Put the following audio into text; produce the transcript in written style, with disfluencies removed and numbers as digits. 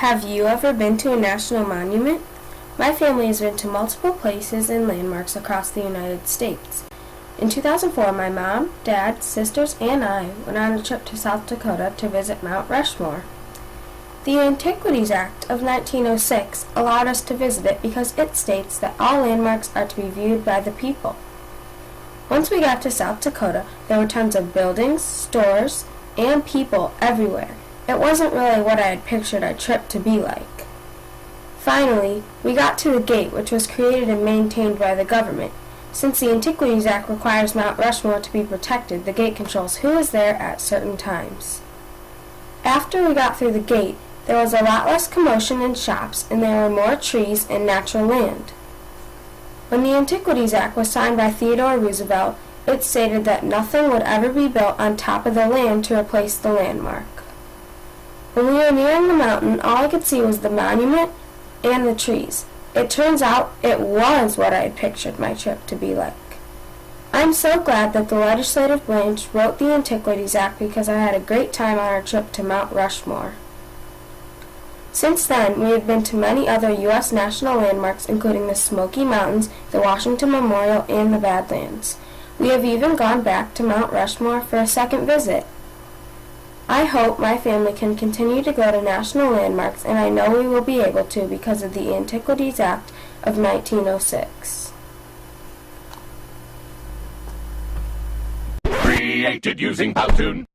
Have you ever been to a national monument? My family has been to multiple places and landmarks across the United States. In 2004, my mom, dad, sisters, and I went on a trip to South Dakota to visit Mount Rushmore. The Antiquities Act of 1906 allowed us to visit it because it states that all landmarks are to be viewed by the people. Once we got to South Dakota, there were tons of buildings, stores, and people everywhere. It wasn't really what I had pictured our trip to be like. Finally, we got to the gate, which was created and maintained by the government. Since the Antiquities Act requires Mount Rushmore to be protected, the gate controls who is there at certain times. After we got through the gate, there was a lot less commotion in shops, and there were more trees and natural land. When the Antiquities Act was signed by Theodore Roosevelt, it stated that nothing would ever be built on top of the land to replace the landmark. When we were nearing the mountain, all I could see was the monument and the trees. It turns out it was what I had pictured my trip to be like. I'm so glad that the legislative branch wrote the Antiquities Act because I had a great time on our trip to Mount Rushmore. Since then, we have been to many other U.S. national landmarks, including the Smoky Mountains, the Washington Memorial, and the Badlands. We have even gone back to Mount Rushmore for a second visit. I hope my family can continue to go to national landmarks, and I know we will be able to because of the Antiquities Act of 1906. Created using Powtoon.